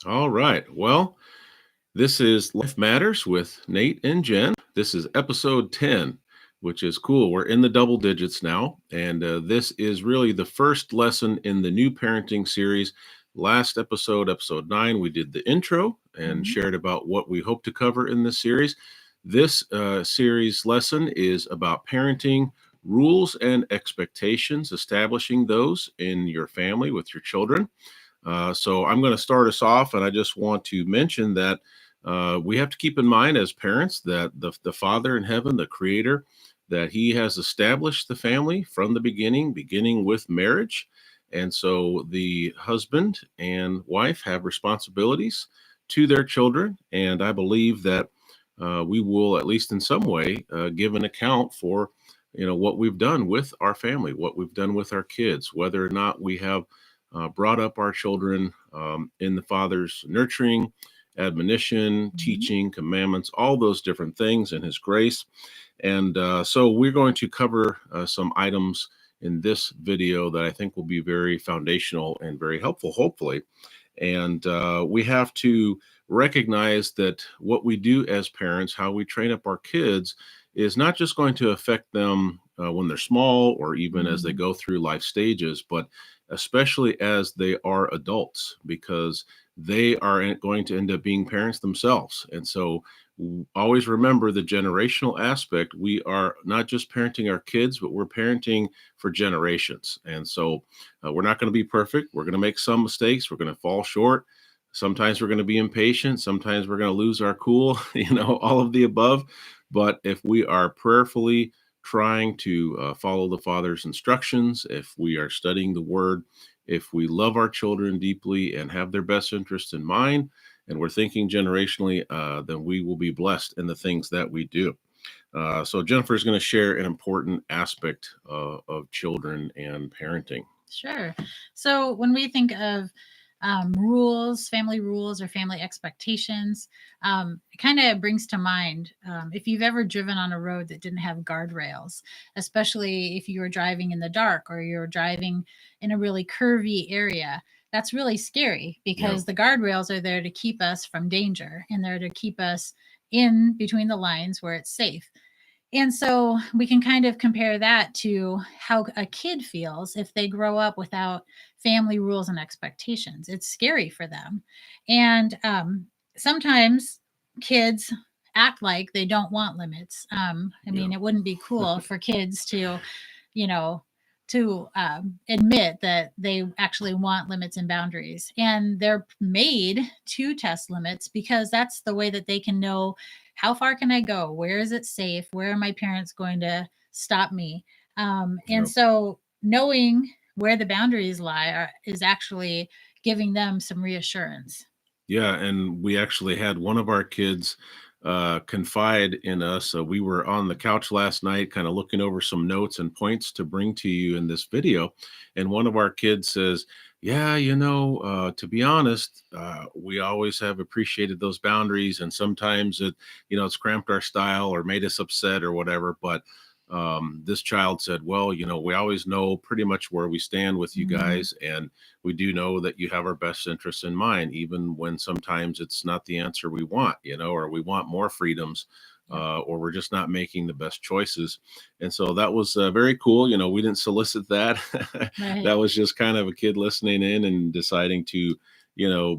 All right. Well, this is Life Matters with Nate and Jen. This is episode 10, which is cool. We're in the double digits now. And this is really the first lesson in the new parenting series. Last episode, episode 9, we did the intro and Mhm. shared about what we hope to cover in this series. This series lesson is about parenting rules and expectations, establishing those in your family with your children. So I'm going to start us off, and I just want to mention that we have to keep in mind as parents that the Father in heaven, the Creator, that He has established the family from the beginning, beginning with marriage. And so the husband and wife have responsibilities to their children. And I believe that we will, at least in some way, give an account for what we've done with our family, what we've done with our kids, whether or not we have brought up our children in the Father's nurturing, admonition, Mhm. teaching, commandments, all those different things in His grace. And so we're going to cover some items in this video that I think will be very foundational and very helpful, hopefully. And we have to recognize that what we do as parents, how we train up our kids, is not just going to affect them when they're small or even as they Mhm. go through life stages, but especially as they are adults, because they are going to end up being parents themselves. And so always remember the generational aspect. We are not just parenting our kids, but we're parenting for generations. And so we're not going to be perfect. We're going to make some mistakes. We're going to fall short. Sometimes we're going to be impatient. Sometimes we're going to lose our cool, all of the above. But if we are prayerfully trying to follow the Father's instructions, if we are studying the Word, if we love our children deeply and have their best interest in mind, and we're thinking generationally, then we will be blessed in the things that we do. So Jennifer is going to share an important aspect of children and parenting. Sure. So when we think of rules, family rules, or family expectations, it kind of brings to mind if you've ever driven on a road that didn't have guardrails, especially if you were driving in the dark or you're driving in a really curvy area. That's really scary Yeah. because the guardrails are there to keep us from danger and they're to keep us in between the lines where it's safe. And so we can kind of compare that to how a kid feels if they grow up without family rules and expectations. It's scary for them. And sometimes kids act like they don't want limits. I Yeah. mean, it wouldn't be cool for kids to, you know, admit that they actually want limits and boundaries. And they're made to test limits because that's the way that they can know how far can I go? Where is it safe? Where are my parents going to stop me? And Yeah. so knowing where the boundaries lie is actually giving them some reassurance. Yeah, and we actually had one of our kids confide in us. We were on the couch last night, kind of looking over some notes and points to bring to you in this video. And one of our kids says, "Yeah, to be honest, we always have appreciated those boundaries, and sometimes it's cramped our style or made us upset or whatever. But this child said, well, we always know pretty much where we stand with you Mhm. guys, and we do know that you have our best interests in mind, even when sometimes it's not the answer we want, or we want more freedoms, Yep. or we're just not making the best choices." And so that was very cool. We didn't solicit that. Right. That was just kind of a kid listening in and deciding to,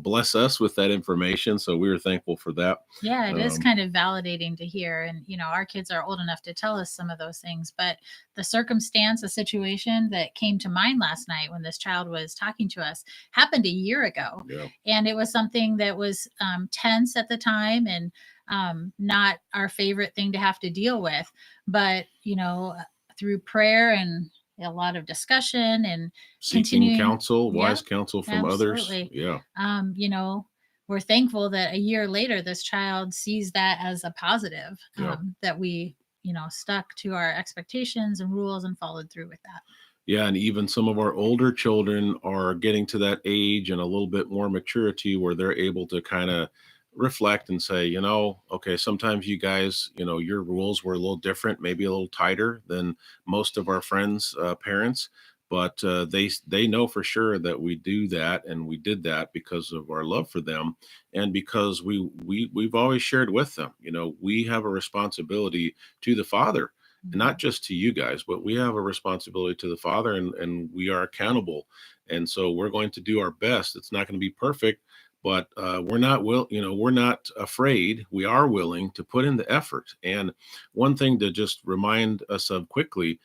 bless us with that information. So we were thankful for that. Yeah, it is Um, kind of validating to hear. And, our kids are old enough to tell us some of those things. But the circumstance, the situation that came to mind last night when this child was talking to us happened a year ago. yeah. And it was something that was tense at the time and not our favorite thing to have to deal with. But, through prayer and a lot of discussion and Seeking continuing, counsel, yeah, wise counsel from others. absolutely. Yeah. Um, you know, we're thankful that a year later this child sees that as a positive, Yeah. that we stuck to our expectations and rules and followed through with that. Yeah, and even some of our older children are getting to that age and a little bit more maturity where they're able to kind of reflect and say, okay, sometimes you guys, your rules were a little different, maybe a little tighter than most of our friends' parents. but they know for sure that we do that, and we did that because of our love for them, and because we've always shared with them. We have a responsibility to the Father, and not Mhm. just to you guys, but we have a responsibility to the Father, and we are accountable. And so we're going to do our best. It's not going to be perfect, but we're not afraid. We are willing to put in the effort. And one thing to just remind us of quickly,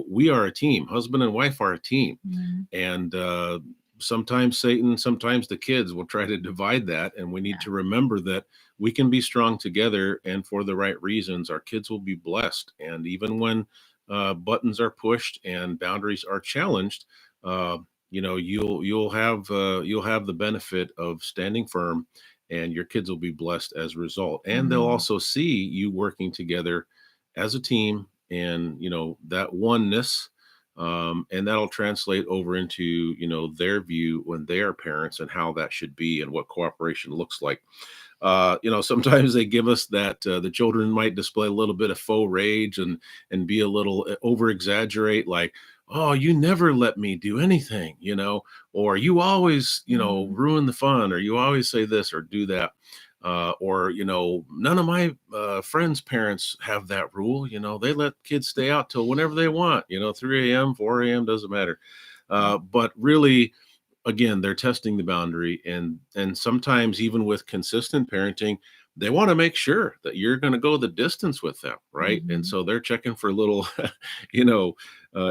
we are a team. Husband and wife are a team, Mhm. and sometimes Satan, sometimes the kids will try to divide that, and we need Yeah. to remember that we can be strong together, and for the right reasons our kids will be blessed. And even when buttons are pushed and boundaries are challenged, uh, you'll have the benefit of standing firm, and your kids will be blessed as a result, and they'll Mhm. also see you working together as a team, and that oneness, and that'll translate over into their view when they are parents, and how that should be, and what cooperation looks like. Sometimes they give us that the children might display a little bit of faux rage, and be a little over exaggerate, like, oh, you never let me do anything, or you always Mhm. ruin the fun, or you always say this or do that. Or none of my friends' parents have that rule. They let kids stay out till whenever they want. 3 a.m., 4 a.m., doesn't matter. Right. But really, again, they're testing the boundary, and sometimes even with consistent parenting, they want to make sure that you're going to go the distance with them, right? And Mhm. so they're checking for little you know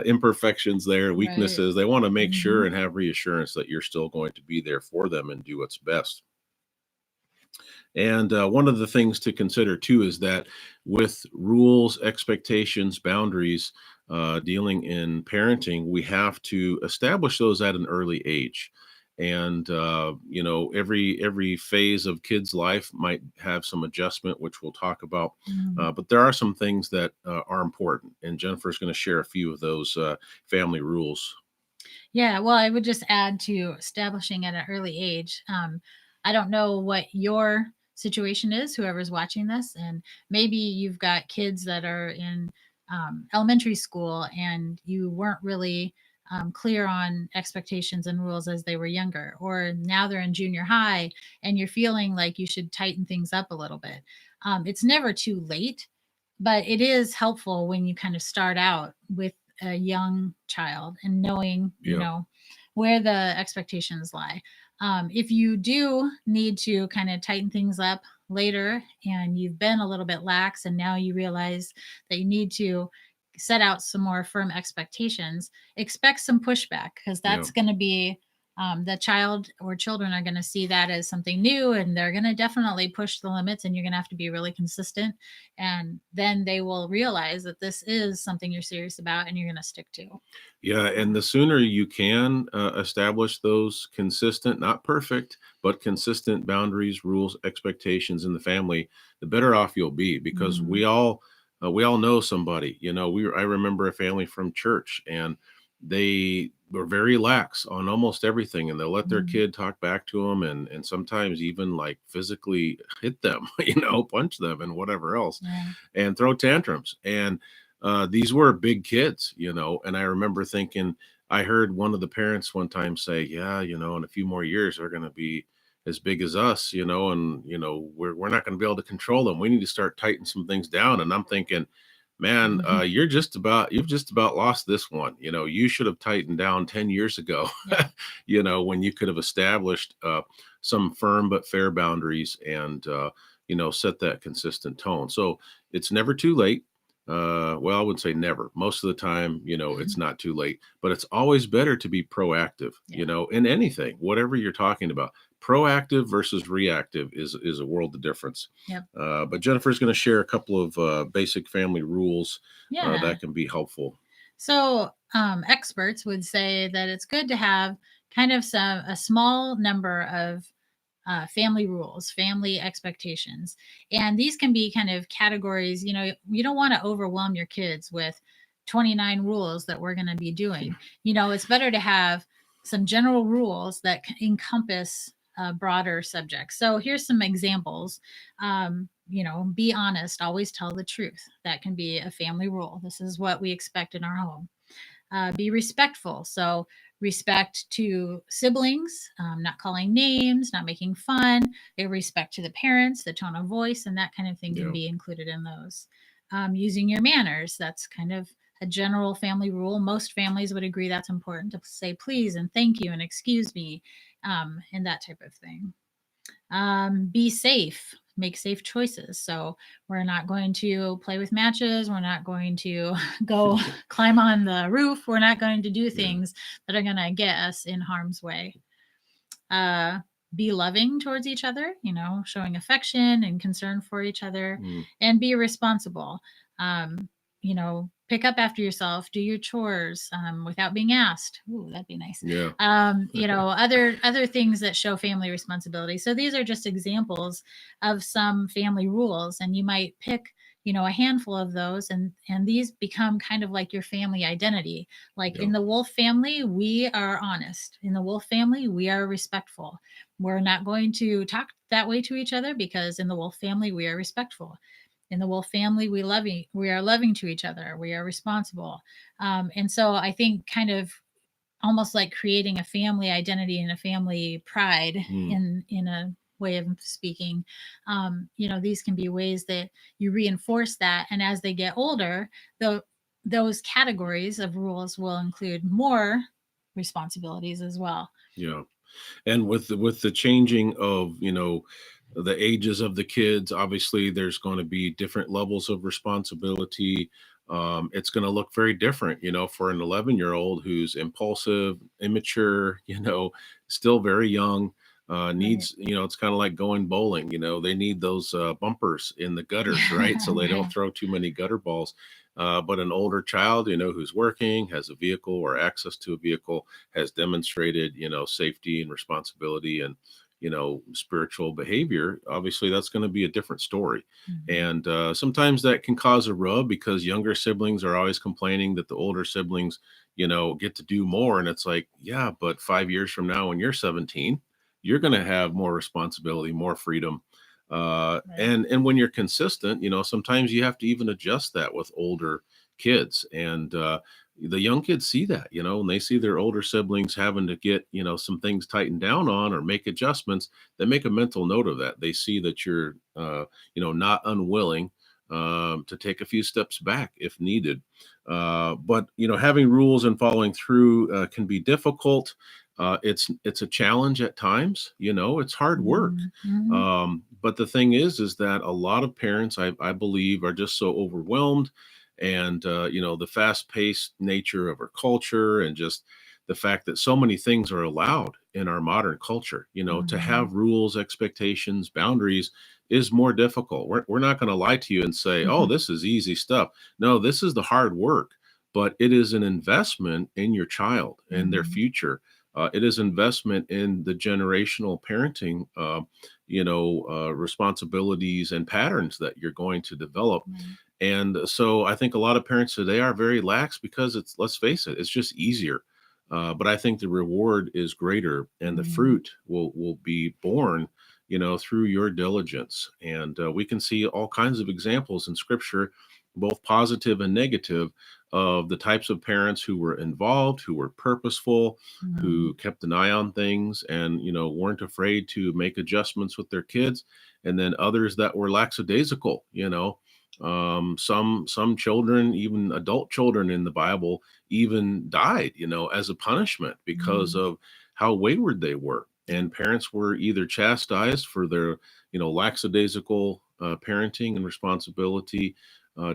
imperfections there, Right. weaknesses. They want to make sure Mhm. and have reassurance that you're still going to be there for them and do what's best. And one of the things to consider too is that with rules, expectations, boundaries, dealing in parenting, we have to establish those at an early age. And every phase of kids' life might have some adjustment, which we'll talk about. Mhm. But there are some things that are important, and Jennifer's going to share a few of those family rules. Yeah, well, I would just add to establishing at an early age. I don't know what your situation is, whoever's watching this, and maybe you've got kids that are in elementary school and you weren't really clear on expectations and rules as they were younger, or now they're in junior high and you're feeling like you should tighten things up a little bit. It's never too late, but it is helpful when you kind of start out with a young child and knowing, Yeah, where the expectations lie. If you do need to kind of tighten things up later and you've been a little bit lax and now you realize that you need to set out some more firm expectations, expect some pushback because yeah. that's going to be the child or children are going to see that as something new and they're going to definitely push the limits and you're going to have to be really consistent, and then they will realize that this is something you're serious about and you're going to stick to. Yeah, and Um, the sooner you can establish those consistent, not perfect, but consistent boundaries, rules, expectations in the family, the better off you'll be, because mhm. we all know somebody. I remember a family from church, and they were very lax on almost everything, and they'll let their Mhm. kid talk back to them, and sometimes even like physically hit them, punch them and whatever else, Yeah. and throw tantrums. And these were big kids, and I remember thinking, I heard one of the parents one time say, yeah, in a few more years, they're going to be as big as us, and, we're not going to be able to control them. We need to start tightening some things down. And I'm thinking, man, Mhm. you've just about lost this one. You should have tightened down 10 years ago, Yeah. when you could have established some firm but fair boundaries, and, set that consistent tone. So it's never too late. Well, I wouldn't say never. Most of the time, it's not too late, but it's always better to be proactive, Yeah. in anything, whatever you're talking about. Proactive versus reactive is a world of difference. Yep. But Jennifer's going to share a couple of basic family rules Yeah. that can be helpful. So, experts would say that it's good to have kind of a small number of family rules, family expectations. And these can be kind of categories. You don't want to overwhelm your kids with 29 rules that we're going to be doing. It's better to have some general rules that encompass broader subjects. So here's some examples. Be honest, always tell the truth. That can be a family rule. This is what we expect in our home. Be respectful. So respect to siblings, not calling names, not making fun, respect to the parents, the tone of voice, and that kind of thing can Yeah. be included in those. Using your manners, that's kind of a general family rule. Most families would agree that's important to say please and thank you and excuse me, and that type of thing. Be safe, make safe choices. So we're not going to play with matches. We're not going to go climb on the roof. We're not going to do Yeah. things that are going to get us in harm's way. uh, be loving towards each other, showing affection and concern for each other, Mm. and be responsible. Um, pick up after yourself, do your chores without being asked. Ooh, that'd be nice. Yeah. Other things that show family responsibility. So these are just examples of some family rules, and you might pick a handful of those, and these become kind of like your family identity. Like Yeah. in the Wolf family, we are honest. In the Wolf family, we are respectful. We're not going to talk that way to each other because in the Wolf family, we are respectful. In the Wolf family, we are loving to each other. We are responsible. And so I think kind of almost like creating a family identity and a family pride Mm. in a way of speaking. These can be ways that you reinforce that, and as they get older, those categories of rules will include more responsibilities as well. Yeah. And with the changing of, the ages of the kids, obviously there's going to be different levels of responsibility. It's going to look very different, for an 11-year-old who's impulsive, immature, still very young. Right. Needs, it's kind of like going bowling. They need those bumpers in the gutters, right? So they don't Right. throw too many gutter balls. But an older child, who's working, has a vehicle or access to a vehicle, has demonstrated, safety and responsibility and, spiritual behavior, obviously that's going to be a different story. Mhm. And sometimes that can cause a rub because younger siblings are always complaining that the older siblings, get to do more. And it's like, yeah, but 5 years from now, when you're 17, you're going to have more responsibility, more freedom. Right. And when you're consistent, sometimes you have to even adjust that with older kids. And the young kids see that, and they see their older siblings having to get, some things tightened down on or make adjustments. They make a mental note of that. They see that you're, not unwilling to take a few steps back if needed. But having rules and following through can be difficult. It's a challenge at times. It's hard work. Mhm. Mhm. But the thing is that a lot of parents, I believe, are just so overwhelmed, and the fast-paced nature of our culture, and just the fact that so many things are allowed in our modern culture. To Mhm. have rules, expectations, boundaries is more difficult. We're not going to lie to you and say, oh, this is easy stuff. No, this is the hard work, but it is an investment in your child and their Mhm. future. It is investment in the generational parenting, responsibilities and patterns that you're going to develop. Right. And so I think a lot of parents today are very lax because it's, let's face it, it's just easier. But I think the reward is greater, and the Mhm. fruit will be born, through your diligence. And we can see all kinds of examples in Scripture, both positive and negative, of the types of parents who were involved, who were purposeful, Mhm. who kept an eye on things, and weren't afraid to make adjustments with their kids. And then others that were lackadaisical. Some children, even adult children in the Bible, even died, as a punishment because Mhm. of how wayward they were. And parents were either chastised for their, lackadaisical parenting and responsibility,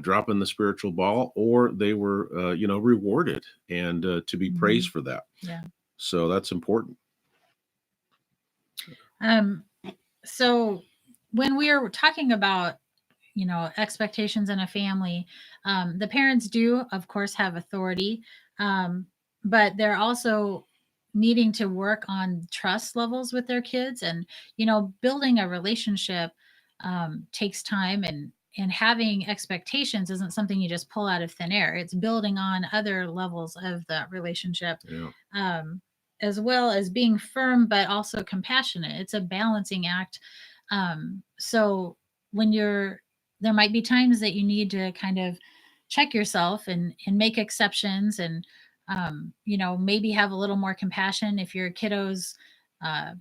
dropping the spiritual ball, or they were, rewarded and to be praised Mhm. for that. Yeah. So that's important. Um, so when we are talking about, expectations in a family, the parents do, of course, have authority, um, but they're also needing to work on trust levels with their kids, and building a relationship takes time, and having expectations isn't something you just pull out of thin air. It's building on other levels of that relationship, Yeah. um, as well as being firm but also compassionate. It's a balancing act. So when you're there might be times that you need to kind of check yourself and make exceptions, and maybe have a little more compassion if your kiddos uh,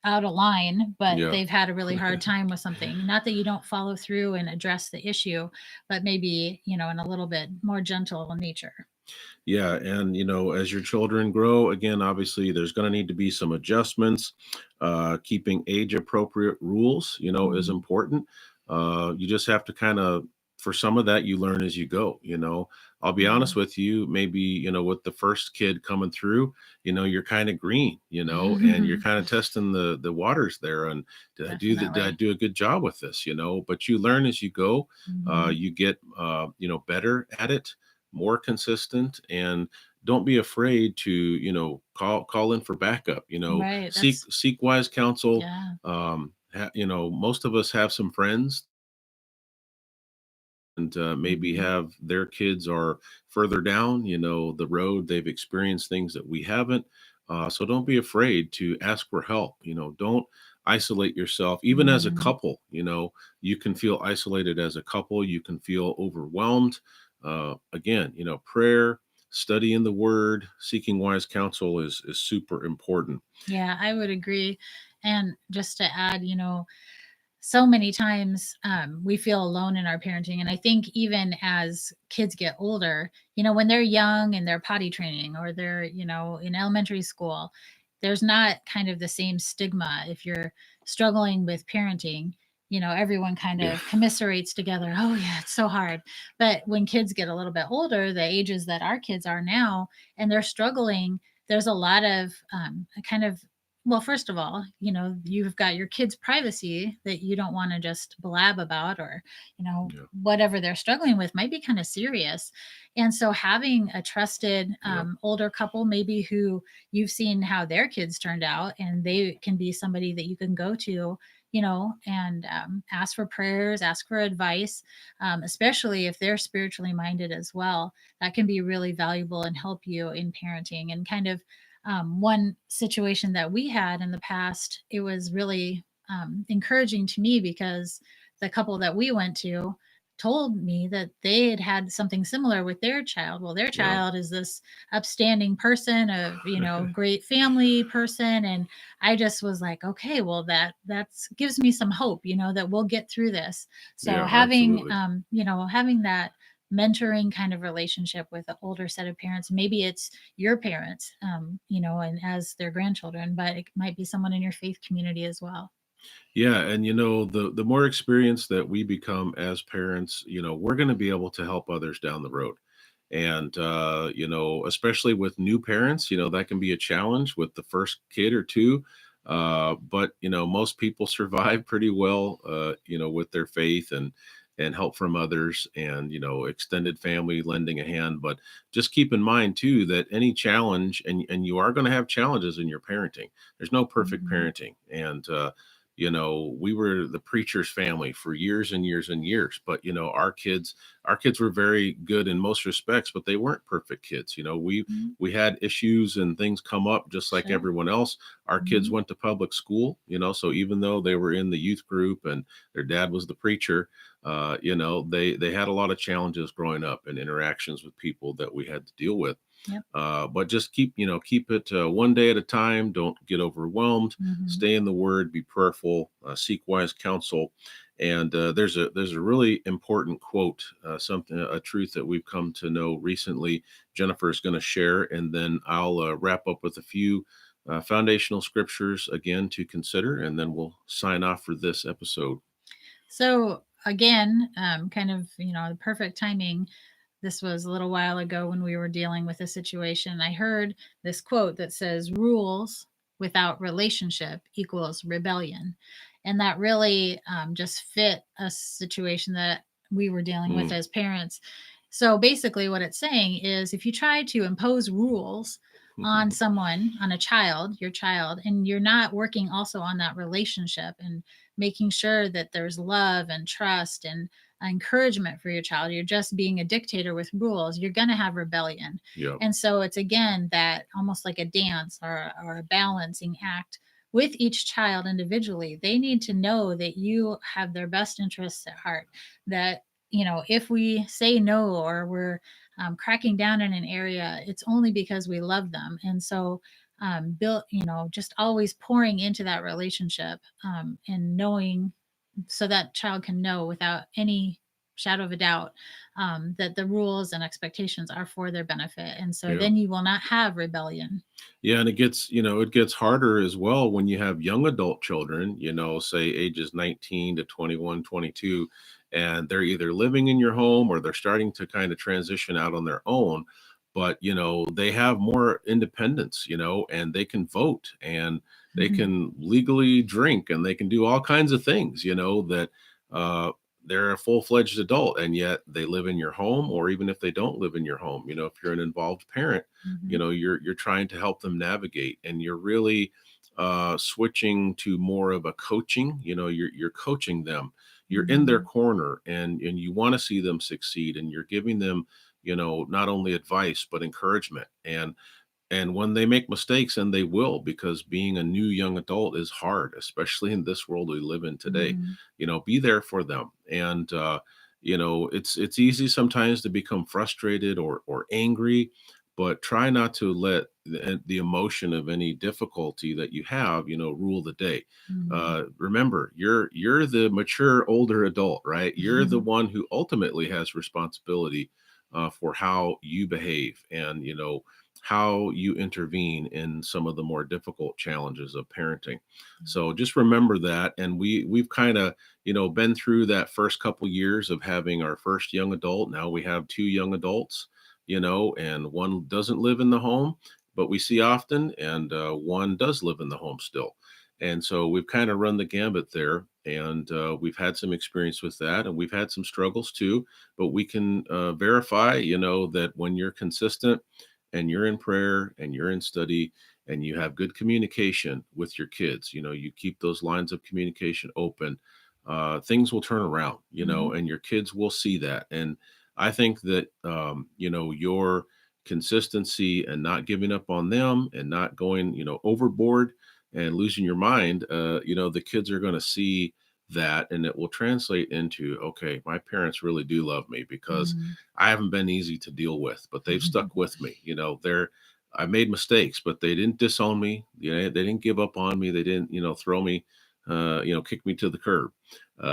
out of line, but Yeah. they've had a really hard time with something. Not that you don't follow through and address the issue, but maybe, in a little bit more gentle nature. Yeah, and as your children grow, again, obviously, there's going to need to be some adjustments. Keeping age appropriate rules, is Mhm. important. You just have to kind of, for some of that, you learn as you go. I'll be Yeah. honest with you. Maybe with the first kid coming through, you're kind of green, and you're kind of testing the waters there. And did I Definitely. do a good job with this? But you learn as you go. Mhm. You get better at it, more consistent, and don't be afraid to call in for backup. Right. Seek wise counsel. Yeah. Most of us have some friends and maybe Mhm. have their kids are further down the road. They've experienced things that we haven't. So don't be afraid to ask for help. Don't isolate yourself. Even as a Mhm. couple, you can feel isolated as a couple. You can feel overwhelmed. Again, prayer, studying the word, seeking wise counsel is super important. Yeah, I would agree. And just to add, so many times we feel alone in our parenting. And I think even as kids get older, when they're young and they're potty training or they're, in elementary school, there's not kind of the same stigma. If you're struggling with parenting, everyone kind Yeah. of commiserates together. Oh, yeah, it's so hard. But when kids get a little bit older, the ages that our kids are now, and they're struggling, there's a lot of kind of, well, first of all, you've got your kids' privacy that you don't want to just blab about, or, Yeah. whatever they're struggling with might be kind of serious. And so having a trusted Yep. older couple, maybe who you've seen how their kids turned out, and they can be somebody that you can go to, and ask for prayers, ask for advice, especially if they're spiritually minded as well. That can be really valuable and help you in parenting. And kind of one situation that we had in the past, it was really encouraging to me because the couple that we went to told me that they had had something similar with their child. Well, their Yeah. child is this upstanding person, of great family person, and I just was like, okay, well, that's gives me some hope, that we'll get through this. So Yeah. having Absolutely. having that mentoring kind of relationship with an older set of parents, maybe it's your parents, and as their grandchildren, but it might be someone in your faith community as well. Yeah, and the more experience that we become as parents, we're going to be able to help others down the road. And especially with new parents, that can be a challenge with the first kid or two. But most people survive pretty well, with their faith and help from others and extended family lending a hand. But just keep in mind too that any challenge, and you are going to have challenges in your parenting. There's no perfect Mhm. parenting, and we were the preacher's family for years and years and years. But our kids were very good in most respects, but they weren't perfect kids. Mhm. We had issues and things come up just like Sure. everyone else. Our kids Mhm. went to public school, so even though they were in the youth group and their dad was the preacher, they had a lot of challenges growing up and interactions with people that we had to deal with. Yep. But just keep it one day at a time. Don't get overwhelmed. Mhm. Stay in the Word. Be prayerful. Seek wise counsel. And there's a really important quote, something a truth that we've come to know recently. Jennifer is going to share, and then I'll wrap up with a few foundational scriptures again to consider, and then we'll sign off for this episode. So again, kind of, the perfect timing. This was a little while ago when we were dealing with a situation. I heard this quote that says, rules without relationship equals rebellion. And that really just fit a situation that we were dealing with Mm. as parents. So basically, what it's saying is if you try to impose rules on someone, on a child, your child, and you're not working also on that relationship and making sure that there's love and trust and encouragement for your child, you're just being a dictator with rules, you're going to have rebellion. Yeah. And so it's again that almost like a dance, or a balancing act with each child individually. They need to know that you have their best interests at heart, that if we say no, or we're cracking down in an area, it's only because we love them. And so, build, just always pouring into that relationship, and knowing, so that child can know without any shadow of a doubt, that the rules and expectations are for their benefit. And so Yeah. then you will not have rebellion. Yeah, and it gets harder as well when you have young adult children, say ages 19 to 21, 22, and they're either living in your home or they're starting to kind of transition out on their own. But, they have more independence, and they can vote and they Mhm. can legally drink and they can do all kinds of things, that uh, they're a full-fledged adult and yet they live in your home, or even if they don't live in your home, if you're an involved parent, Mhm. you're trying to help them navigate, and you're really switching to more of a coaching. You're coaching them, you're in their Mhm. corner, and you want to see them succeed, and you're giving them not only advice but encouragement. And when they make mistakes, and they will, because being a new young adult is hard, especially in this world we live in today, Mhm. be there for them. And it's easy sometimes to become frustrated or angry, but try not to let the emotion of any difficulty that you have, rule the day. Mhm. Remember, you're the mature older adult, right? You're the Mhm. one who ultimately has responsibility for how you behave, and how you intervene in some of the more difficult challenges of parenting. So just remember that. And we've kind of, been through that first couple years of having our first young adult. Now we have two young adults, and one doesn't live in the home, but we see often, and one does live in the home still. And so we've kind of run the gambit there, and we've had some experience with that, and we've had some struggles too. But we can verify, that when you're consistent and you're in prayer and you're in study and you have good communication with your kids, you keep those lines of communication open, things will turn around, Mhm. and your kids will see that. And I think that, your consistency and not giving up on them and not going, overboard and losing your mind, the kids are going to see that, and it will translate into, okay, my parents really do love me, because Mhm. I haven't been easy to deal with, but they've stuck with me. I made mistakes, but they didn't disown me. They didn't give up on me. They didn't, throw me, kick me to the curb.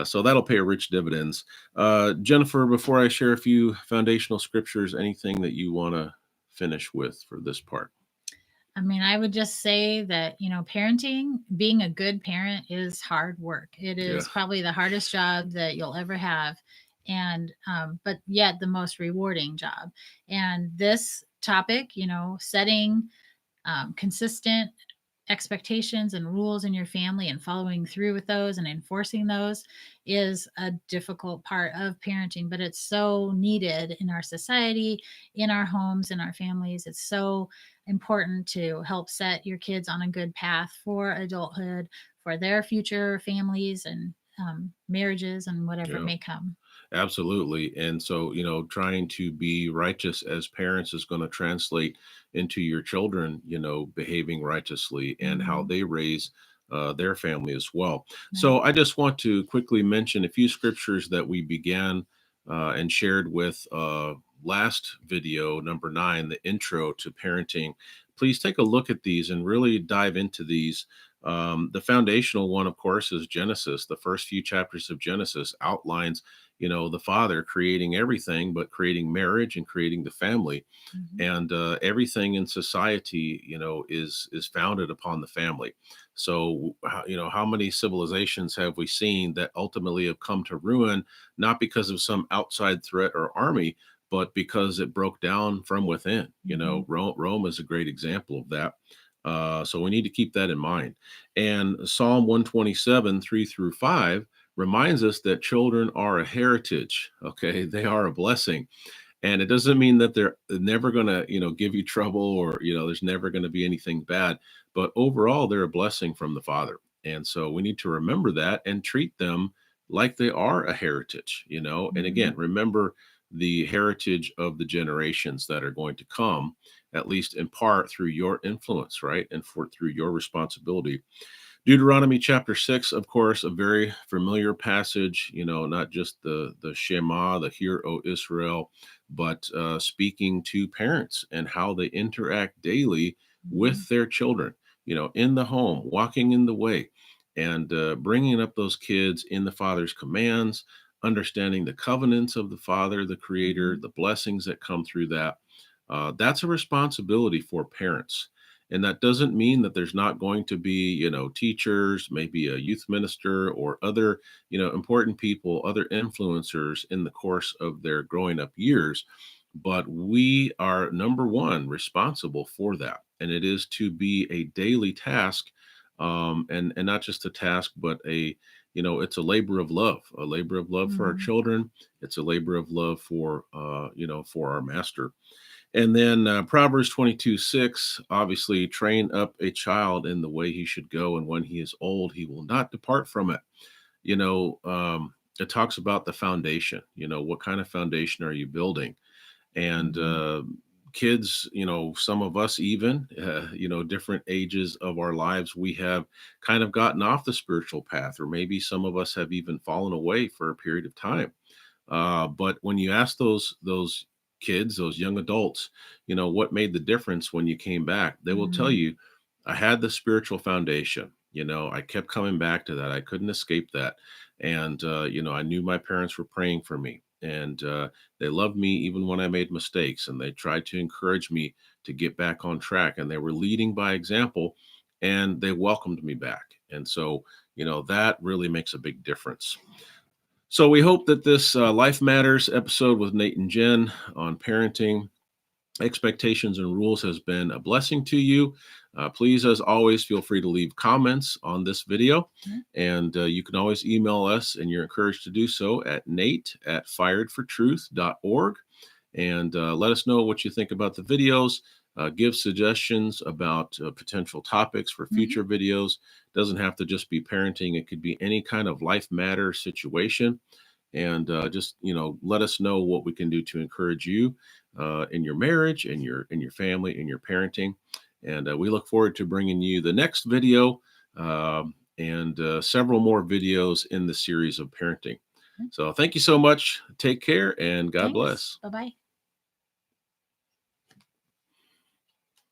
So that'll pay rich dividends. Jennifer, before I share a few foundational scriptures, anything that you want to finish with for this part? I mean, I would just say that, parenting, being a good parent is hard work. It Yeah, is probably the hardest job that you'll ever have. And, but yet the most rewarding job. And this topic, setting consistent expectations and rules in your family and following through with those and enforcing those is a difficult part of parenting, but it's so needed in our society, in our homes, in our families. It's so important to help set your kids on a good path for adulthood, for their future families and marriages and whatever yeah. may come. Absolutely. And so, trying to be righteous as parents is going to translate into your children, behaving righteously and how Hmm. they raise their family as well. So, Right. I just want to quickly mention a few scriptures that we began and shared with last video, number 9, the intro to parenting. Please take a look at these and really dive into these. The foundational one, of course, is Genesis. The first few chapters of Genesis outlines, the father creating everything, but creating marriage and creating the family. Hmm. And everything in society, is founded upon the family. So how many civilizations have we seen that ultimately have come to ruin, not because of some outside threat or army, but because it broke down from within? Hmm. Rome is a great example of that. So we need to keep that in mind. And Psalm 127, 3-5, reminds us that children are a heritage. Okay, they are a blessing, and it doesn't mean that they're never going to, give you trouble, or there's never going to be anything bad. But overall, they're a blessing from the Father, and so we need to remember that and treat them like they are a heritage. And Hmm. again, remember the heritage of the generations that are going to come, at least in part through your influence, right, and through your responsibility. Deuteronomy chapter 6, of course, a very familiar passage, not just the Shema, the Hear, O Israel, but speaking to parents and how they interact daily Mhm. with their children, in the home, walking in the way, and bringing up those kids in the Father's commands, understanding the covenants of the Father, the Creator, Mhm. the blessings that come through that. That's a responsibility for parents. And that doesn't mean that there's not going to be, teachers, maybe a youth minister or other, important people, other influencers in the course of their growing up years. But we are number one responsible for that. And it is to be a daily task, and not just a task, but it's a labor of love for our Mhm. children. It's a labor of love for our master. And then Proverbs 22:6, obviously, train up a child in the way he should go, and when he is old, he will not depart from it. It talks about the foundation. What kind of foundation are you building? And Mhm. kids, some of us even, different ages of our lives, we have kind of gotten off the spiritual path, or maybe some of us have even fallen away for a period of time. But when you ask those kids, those young adults, what made the difference when you came back, they will tell Mhm. you, I had the spiritual foundation. I kept coming back to that. I couldn't escape that, and I knew my parents were praying for me, and they loved me even when I made mistakes, and they tried to encourage me to get back on track, and they were leading by example, and they welcomed me back, and so that really makes a big difference. So we hope that this Life Matters episode with Nate and Jen on parenting, expectations, and rules has been a blessing to you. Please, as always, feel free to leave comments on this video. Mhm. And you can always email us, and you're encouraged to do so at nate@firedfortruth.org. And let us know what you think about the videos. Give suggestions about potential topics for Mhm. future videos. Doesn't have to just be parenting, it could be any kind of life matter situation. And just let us know what we can do to encourage you in your marriage, in your family, in your parenting. And we look forward to bringing you the next video, and several more videos in the series of parenting. Mhm. So thank you so much. Take care and God Thanks. bless. Bye bye.